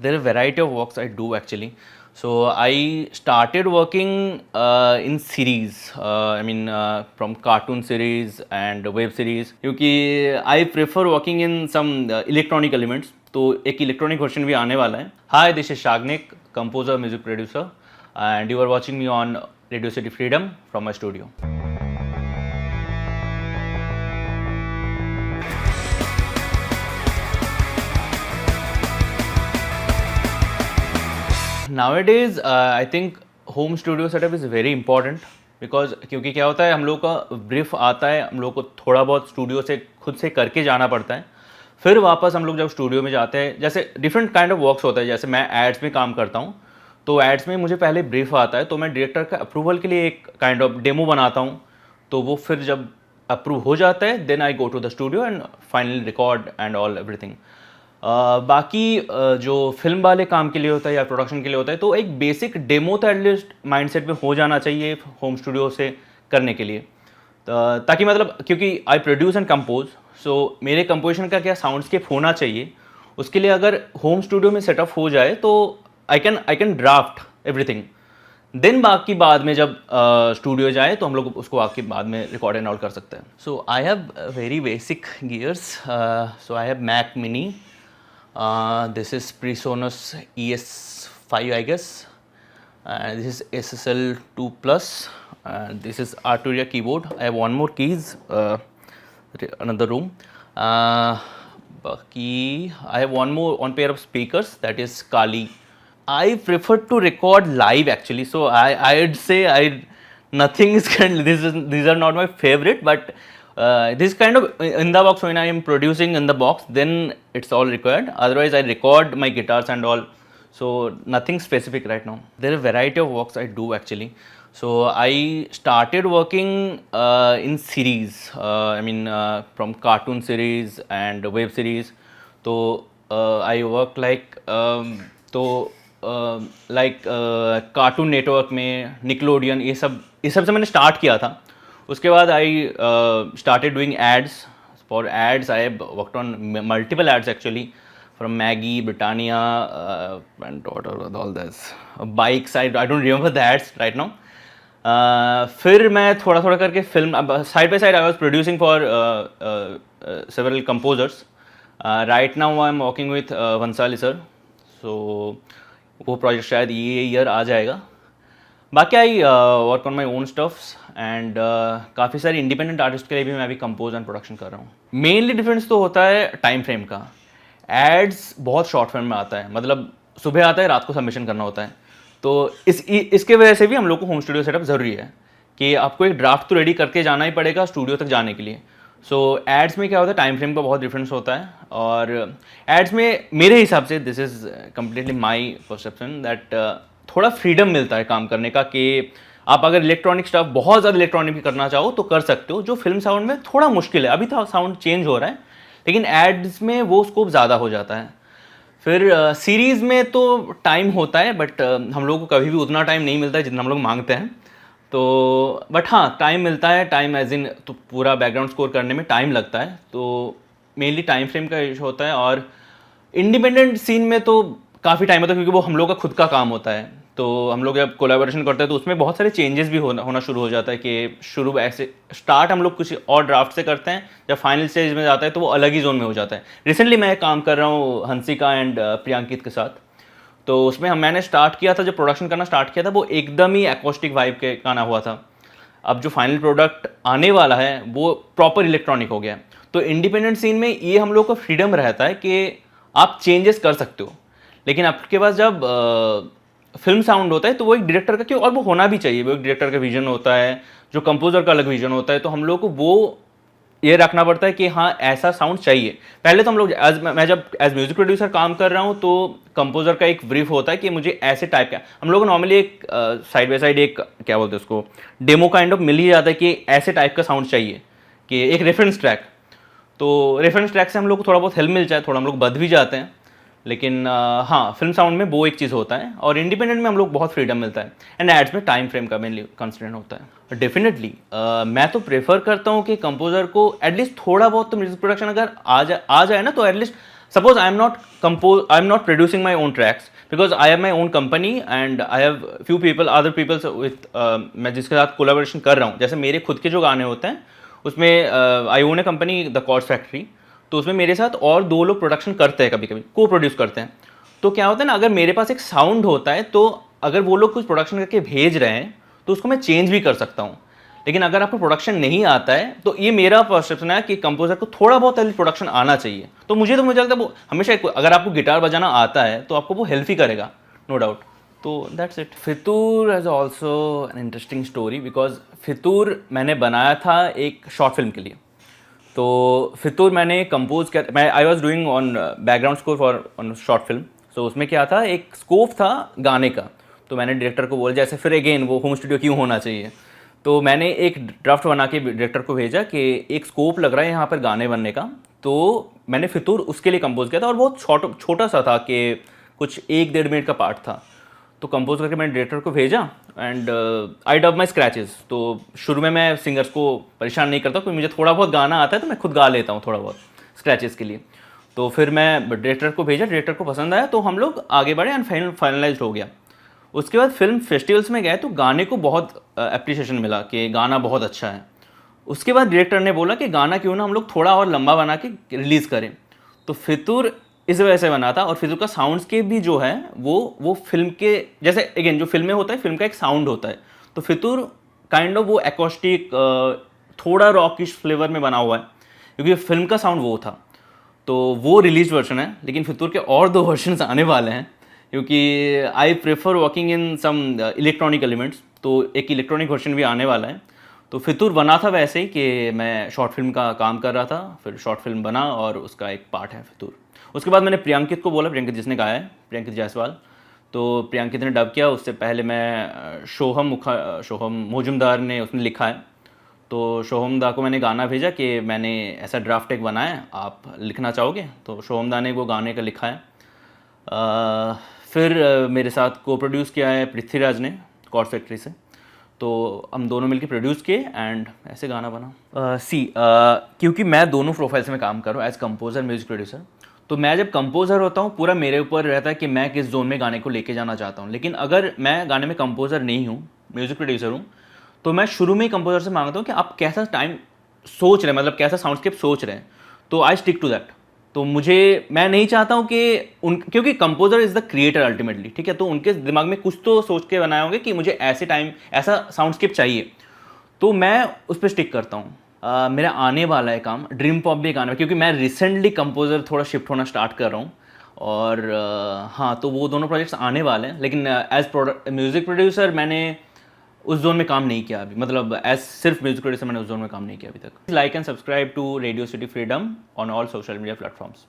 There are a variety of works I do actually. So I started working in series. From cartoon series and web series. क्योंकि I prefer working in some electronic elements. तो एक electronic version भी आने वाला है. Hi, this is Shagnik, composer, music producer, and you are watching me on Radio City Freedom from my studio. Nowadays, I think home studio setup is very important because क्योंकि क्या होता है, हम लोग का ब्रीफ आता है, हम लोग को थोड़ा बहुत स्टूडियो से खुद से करके जाना पड़ता है. फिर वापस हम लोग जब स्टूडियो में जाते हैं, जैसे डिफरेंट काइंड ऑफ वर्क्स होता है. जैसे मैं एड्स में काम करता हूँ, तो एड्स में मुझे पहले ब्रीफ आता है, तो मैं डायरेक्टर का अप्रूवल के लिए एक काइंड ऑफ डेमो बनाता हूँ. तो वो फिर जब अप्रूव हो जाता है, then I go to the studio and finally record and all everything. बाकी जो फिल्म वाले काम के लिए होता है या प्रोडक्शन के लिए होता है, तो एक बेसिक डेमो तो एटलीस्ट माइंडसेट में हो जाना चाहिए होम स्टूडियो से करने के लिए. ताकि मतलब क्योंकि आई प्रोड्यूस एंड कंपोज, सो मेरे कंपोजिशन का क्या साउंडस्केप होना चाहिए, उसके लिए अगर होम स्टूडियो में सेटअप हो जाए तो I can draft everything. Then बाकी बाद में जब स्टूडियो जाए तो हम लोग उसको आके बाद में रिकॉर्ड एंड ऑल कर सकते हैं. So I have very basic gears. So I have Mac mini. This is PreSonus ES5, I guess. This is SSL 2 Plus. This is Arturia keyboard. I have one more keys, another room. Baki, I have one pair of speakers, that is Kali. I prefer to record live actually. So I'd say nothing is these are not my favorite, but this kind of in the box, when I am producing in the box, then it's all required. Otherwise I record my guitars and all, so nothing specific right now. There are a variety of works I do actually. So I started working in series. From cartoon series and web series. So I work like Cartoon Network में, Nickelodeon, ये सब से मैंने start किया था. उसके बाद I started doing ads. For ads I have worked on multiple ads actually, from Maggi, Britannia and all this bikes. I don't remember the ads right now. फिर मैं थोड़ा थोड़ा करके film side by side I was producing for several composers. Right now I am working with Bhansali sir. So वो project शायद ये year आ जाएगा. बाकी I work on my own stuffs and काफ़ी सारे इंडिपेंडेंट आर्टिस्ट के लिए भी मैं अभी कंपोज एंड प्रोडक्शन कर रहा हूँ. मेनली डिफरेंस तो होता है टाइम फ्रेम का. एड्स बहुत शॉर्ट फ्रेम में आता है, मतलब सुबह आता है, रात को सबमिशन करना होता है. तो इसके वजह से भी हम लोग को होम स्टूडियो सेटअप ज़रूरी है कि आपको एक ड्राफ्ट तो रेडी करके जाना ही पड़ेगा स्टूडियो तक जाने के लिए. सो एड्स में क्या होता है, टाइम फ्रेम का बहुत डिफरेंस होता है. और एड्स में मेरे हिसाब से, this is completely my perception, that थोड़ा फ्रीडम मिलता है काम करने का. कि आप अगर इलेक्ट्रॉनिक स्टफ बहुत ज़्यादा इलेक्ट्रॉनिक भी करना चाहो तो कर सकते हो, जो फिल्म साउंड में थोड़ा मुश्किल है. अभी तो साउंड चेंज हो रहा है, लेकिन एड्स में वो स्कोप ज़्यादा हो जाता है. फिर सीरीज़ में तो टाइम होता है, बट हम लोग को कभी भी उतना टाइम नहीं मिलता है जितना हम लोग मांगते हैं. तो बट हाँ, टाइम मिलता है. टाइम एज इन तो पूरा बैकग्राउंड स्कोर करने में टाइम लगता है, तो मेनली टाइम फ्रेम का इशू होता है. और इंडिपेंडेंट सीन में तो काफ़ी टाइम होता है, क्योंकि वो हम लोग का खुद का काम होता है. तो हम लोग जब कोलैबोरेशन करते हैं तो उसमें बहुत सारे चेंजेस भी होना शुरू हो जाता है. कि शुरू ऐसे स्टार्ट हम लोग कुछ और ड्राफ्ट से करते हैं, जब फाइनल स्टेज में जाता है तो वो अलग ही जोन में हो जाता है. रिसेंटली मैं काम कर रहा हूँ हंसिका एंड प्रियांकित के साथ. तो उसमें मैंने स्टार्ट किया था, जब प्रोडक्शन करना स्टार्ट किया था, वो एकदम ही एकॉस्टिक वाइब के गाना हुआ था. अब जो फाइनल प्रोडक्ट आने वाला है वो प्रॉपर इलेक्ट्रॉनिक हो गया. तो इंडिपेंडेंट सीन में ये हम लोग को फ्रीडम रहता है कि आप चेंजेस कर सकते हो. लेकिन आपके पास जब फिल्म साउंड होता है तो वो एक डायरेक्टर का, क्यों, और वो होना भी चाहिए, वो एक डायरेक्टर का विजन होता है, जो कंपोजर का अलग विजन होता है. तो हम लोग को वो ये रखना पड़ता है कि हाँ, ऐसा साउंड चाहिए. पहले तो हम लोग मैं जब एज म्यूजिक प्रोड्यूसर काम कर रहा हूँ तो कंपोजर का एक ब्रीफ होता है कि मुझे ऐसे टाइप का, हम लोग को नॉर्मली एक साइड बाय साइड एक क्या बोलते हैं उसको, डेमो काइंड ऑफ मिल ही जाता है कि ऐसे टाइप का साउंड चाहिए, कि एक रेफरेंस ट्रैक. तो रेफरेंस ट्रैक से हम लोग को थोड़ा बहुत हेल्प मिल जाए, थोड़ा हम लोग बद भी जाते हैं. लेकिन हाँ, फिल्म साउंड में वो एक चीज़ होता है. और इंडिपेंडेंट में हम लोग बहुत फ्रीडम मिलता है. एंड एड्स में टाइम फ्रेम का मेनली कंस्ट्रेंट होता है. डेफिनेटली मैं तो प्रेफर करता हूँ कि कंपोजर को एटलीस्ट थोड़ा बहुत तो म्यूजिक प्रोडक्शन अगर आ जाए ना, तो at least suppose I'm not producing my own tracks because I have my own company and I have few people other people with मैं जिसके साथ कोलैबोरेशन कर रहा हूँ, जैसे मेरे खुद के जो गाने होते हैं उसमें I own a company the Chords Factory, तो उसमें मेरे साथ और 2 लोग प्रोडक्शन करते हैं, कभी कभी को प्रोड्यूस करते हैं। तो क्या होता है ना, अगर मेरे पास एक साउंड होता है तो अगर वो लोग कुछ प्रोडक्शन करके भेज रहे हैं तो उसको मैं चेंज भी कर सकता हूँ। लेकिन अगर आपको प्रोडक्शन नहीं आता है तो ये मेरा परसेप्शन है कि कंपोजर को थोड़ा बहुत प्रोडक्शन आना चाहिए। तो मुझे लगता है वो हमेशा अगर आपको गिटार बजाना आता है तो आपको वो हेल्प ही करेगा, नो डाउट। तो that's it. Fitoor has also an interesting story because Fitoor मैंने बनाया था एक शॉर्ट फिल्म के लिए। तो फितूर मैंने कंपोज किया, मैं I was doing on background score for on short film. So उसमें क्या था, एक स्कोप था गाने का। तो मैंने डायरेक्टर को बोला, जैसे फिर अगेन वो होम स्टूडियो क्यों होना चाहिए, तो मैंने एक ड्राफ्ट बना के डायरेक्टर को भेजा कि एक स्कोप लग रहा है यहाँ पर गाने बनने का। तो मैंने फितूर उसके लिए कंपोज किया था और बहुत छोटा सा था कि कुछ 1-1.5 मिनट का पार्ट था। तो कंपोज करके मैंने डायरेक्टर को भेजा and I dub my scratches. तो शुरू में मैं सिंगर्स को परेशान नहीं करता क्योंकि मुझे थोड़ा बहुत गाना आता है तो मैं खुद गा लेता हूँ थोड़ा बहुत स्क्रैचेस के लिए। तो फिर मैं डायरेक्टर को भेजा, डायरेक्टर को पसंद आया तो हम लोग आगे बढ़े एंड फाइनलाइज्ड हो गया। उसके बाद फिल्म फेस्टिवल्स में गए तो गाने को बहुत अप्रिसिएशन मिला कि गाना बहुत अच्छा है। उसके बाद डायरेक्टर ने बोला कि गाना क्यों ना हम लोग थोड़ा और लंबा बना के रिलीज़ करें। तो फितूर इस वजह से बना था। और फितूर का साउंड्सकेप भी जो है वो फिल्म के जैसे अगेन जो फिल्म में होता है, फिल्म का एक साउंड होता है। तो फितूर काइंड ऑफ वो एकॉस्टिक थोड़ा रॉकिश फ्लेवर में बना हुआ है क्योंकि फिल्म का साउंड वो था। तो वो रिलीज वर्जन है, लेकिन फितूर के और 2 वर्जन आने वाले हैं क्योंकि I prefer working in some electronic elements. तो एक इलेक्ट्रॉनिक वर्जन भी आने वाला है। तो फितूर बना था वैसे ही कि मैं शॉर्ट फिल्म का काम कर रहा था, फिर शॉर्ट फिल्म बना और उसका एक पार्ट है फितूर। उसके बाद मैंने प्रियांकित को बोला, प्रियांकित जिसने गाया है, प्रियांकित जायसवाल। तो प्रियांकित ने डब किया। उससे पहले मैं सोहम मोजुमदार ने उसने लिखा है। तो सोहम दा को मैंने गाना भेजा कि मैंने ऐसा ड्राफ्ट एक बनाया है, आप लिखना चाहोगे? तो सोहम दा ने वो गाने का लिखा है। फिर मेरे साथ को प्रोड्यूस किया है पृथ्वीराज ने कॉर्ड्स फैक्ट्री से। तो हम दोनों मिलकर प्रोड्यूस किए एंड ऐसे गाना बना। क्योंकि मैं दोनों प्रोफाइल से मैं काम कर रहा हूँ, एज कंपोजर म्यूजिक प्रोड्यूसर। तो मैं जब कंपोजर होता हूँ पूरा मेरे ऊपर रहता है कि मैं किस जोन में गाने को लेके जाना चाहता हूँ। लेकिन अगर मैं गाने में कंपोजर नहीं हूँ, म्यूजिक प्रोड्यूसर हूँ, तो मैं शुरू में ही कंपोजर से मांगता हूँ कि आप कैसा टाइम सोच रहे हैं, मतलब कैसा साउंडस्केप सोच रहे हैं। तो आई स्टिक टू दैट। तो मैं नहीं चाहता हूँ कि क्योंकि composer is the creator ultimately, ठीक है। तो उनके दिमाग में कुछ तो सोच के बनाए होंगे कि मुझे ऐसा साउंडस्केप चाहिए, तो मैं उस पर स्टिक करता हूँ। मेरा आने वाला है काम ड्रीम पॉप भी गाना, क्योंकि मैं रिसेंटली कंपोजर थोड़ा शिफ्ट होना स्टार्ट कर रहा हूँ। और हाँ, तो वो दोनों प्रोजेक्ट्स आने वाले हैं। लेकिन एज म्यूज़िक प्रोड्यूसर मैंने उस जोन में काम नहीं किया अभी, मतलब एज सिर्फ म्यूजिक प्रोड्यूसर मैंने उस जोन में काम नहीं किया अभी तक। Like and subscribe to Radio City Freedom on all social media platforms.